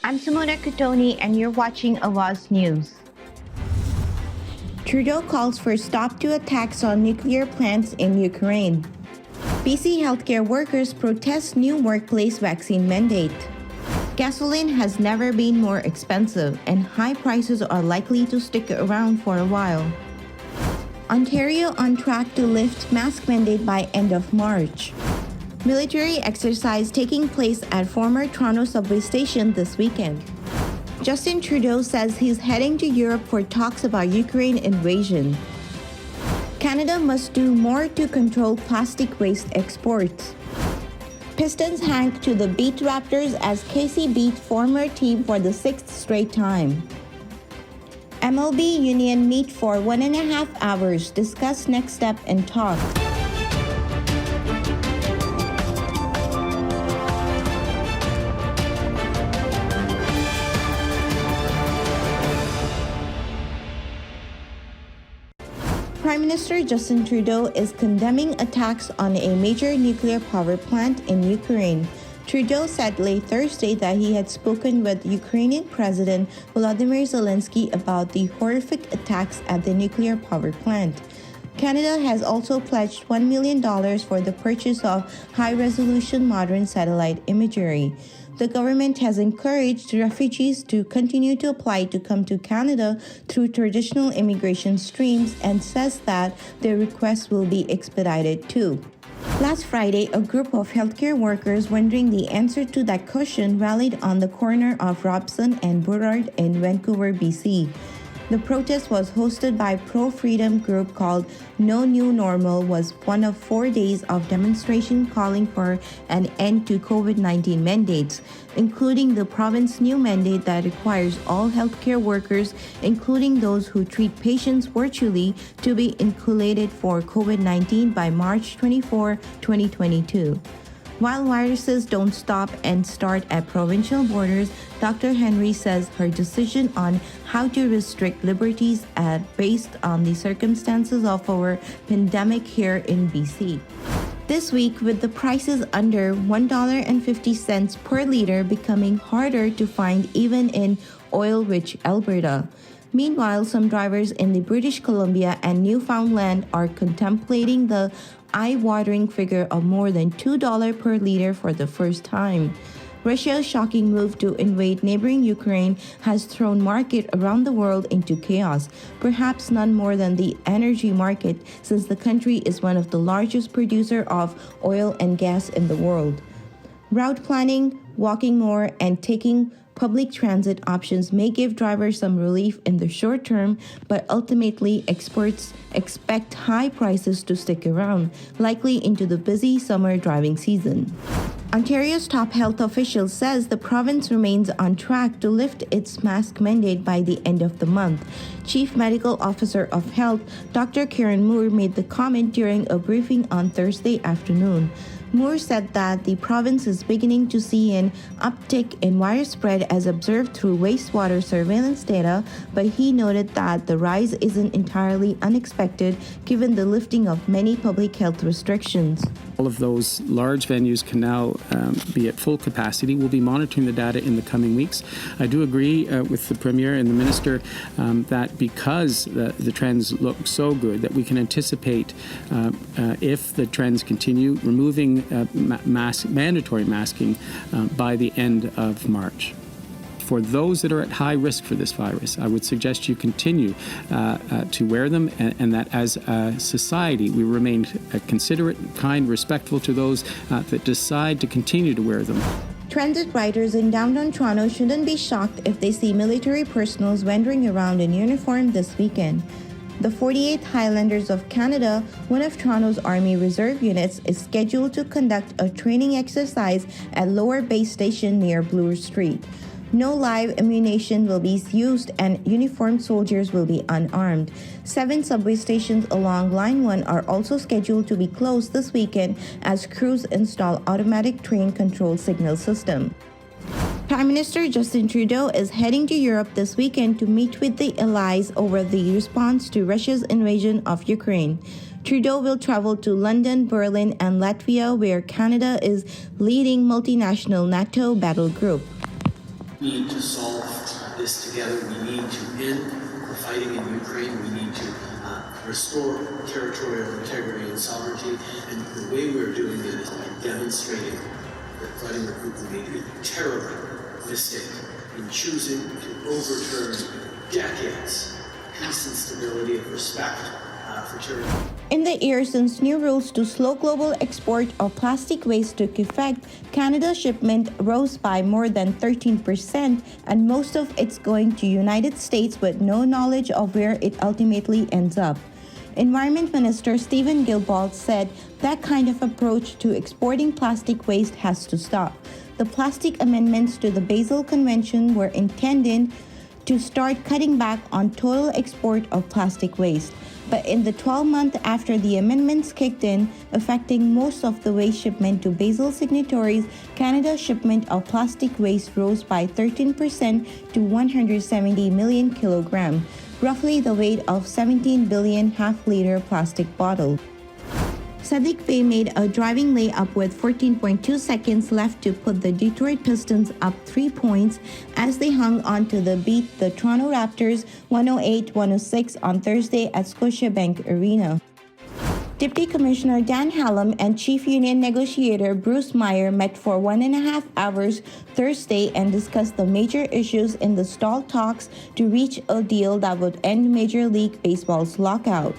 I'm Simona Cotoni and you're watching Awaz News. Trudeau calls for stop to attacks on nuclear plants in Ukraine. BC healthcare workers protest new workplace vaccine mandate. Gasoline has never been more expensive and high prices are likely to stick around for a while. Ontario on track to lift mask mandate by end of March. Military exercise taking place at former Toronto subway station this weekend. Justin Trudeau says he's heading to Europe for talks about Ukraine invasion. Canada must do more to control plastic waste exports. Pistons hang to the beat Raptors as KC beat former team for the sixth straight time. MLB union meet for 1.5 hours, discuss next step and talk. Prime Minister Justin Trudeau is condemning attacks on a major nuclear power plant in Ukraine. Trudeau said late Thursday that he had spoken with Ukrainian President Volodymyr Zelensky about the horrific attacks at the nuclear power plant. Canada has also pledged $1 million for the purchase of high-resolution modern satellite imagery. The government has encouraged refugees to continue to apply to come to Canada through traditional immigration streams and says that their requests will be expedited too. Last Friday, a group of healthcare workers wondering the answer to that question rallied on the corner of Robson and Burrard in Vancouver, BC. The protest was hosted by a pro-freedom group called No New Normal was one of 4 days of demonstration calling for an end to COVID-19 mandates, including the province's new mandate that requires all healthcare workers, including those who treat patients virtually, to be inoculated for COVID-19 by March 24, 2022. While viruses don't stop and start at provincial borders, Dr. Henry says her decision on how to restrict liberties are based on the circumstances of our pandemic here in BC. This week, with the prices under $1.50 per liter becoming harder to find even in oil-rich Alberta. Meanwhile, some drivers in the British Columbia and Newfoundland are contemplating the eye-watering figure of more than $2 per liter for the first time. Russia's shocking move to invade neighboring Ukraine has thrown market around the world into chaos, perhaps none more than the energy market, since the country is one of the largest producers of oil and gas in the world. Route planning, walking more, and taking public transit options may give drivers some relief in the short term, but ultimately experts expect high prices to stick around, likely into the busy summer driving season. Ontario's top health official says the province remains on track to lift its mask mandate by the end of the month. Chief Medical Officer of Health, Dr. Karen Moore, made the comment during a briefing on Thursday afternoon. Moore said that the province is beginning to see an uptick in virus spread as observed through wastewater surveillance data, but he noted that the rise isn't entirely unexpected given the lifting of many public health restrictions. All of those large venues can now be at full capacity. We'll be monitoring the data in the coming weeks. I do agree with the Premier and the Minister that because the trends look so good that we can anticipate, if the trends continue, removing mandatory masking by the end of March. For those that are at high risk for this virus, I would suggest you continue to wear them, and that as a society we remain considerate, kind, respectful to those that decide to continue to wear them. Transit riders in downtown Toronto shouldn't be shocked if they see military personnel wandering around in uniform this weekend. The 48th Highlanders of Canada, one of Toronto's Army Reserve units, is scheduled to conduct a training exercise at Lower Bay Station near Bloor Street. No live ammunition will be used and uniformed soldiers will be unarmed. 7 subway stations along Line 1 are also scheduled to be closed this weekend as crews install automatic train control signal system. Prime Minister Justin Trudeau is heading to Europe this weekend to meet with the allies over the response to Russia's invasion of Ukraine. Trudeau will travel to London, Berlin, and Latvia, where Canada is leading multinational NATO battle group. We need to solve this together. We need to end the fighting in Ukraine. We need to restore territorial integrity and sovereignty. And the way we're doing it is by demonstrating that Vladimir Putin made a terrible mistake in choosing to overturn decades of peace and stability and respect for territory. In the year since new rules to slow global export of plastic waste took effect, Canada's shipment rose by more than 13%, and most of it's going to United States with no knowledge of where it ultimately ends up. Environment Minister Stephen Guilbeault said that kind of approach to exporting plastic waste has to stop. The plastic amendments to the Basel Convention were intended to start cutting back on total export of plastic waste. But in the 12 months after the amendments kicked in, affecting most of the waste shipment to Basel signatories, Canada's shipment of plastic waste rose by 13% to 170 million kilograms, roughly the weight of 17 billion half-liter plastic bottles. Sadiq Bey made a driving layup with 14.2 seconds left to put the Detroit Pistons up 3 points as they hung on to beat the Toronto Raptors 108-106 on Thursday at Scotiabank Arena. Deputy Commissioner Dan Hallam and Chief Union Negotiator Bruce Meyer met for 1.5 hours Thursday and discussed the major issues in the stalled talks to reach a deal that would end Major League Baseball's lockout.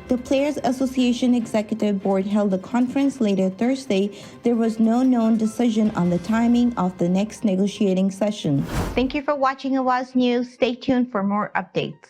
The Players Association Executive Board held a conference later Thursday. There was no known decision on the timing of the next negotiating session. Thank you for watching Awaz News. Stay tuned for more updates.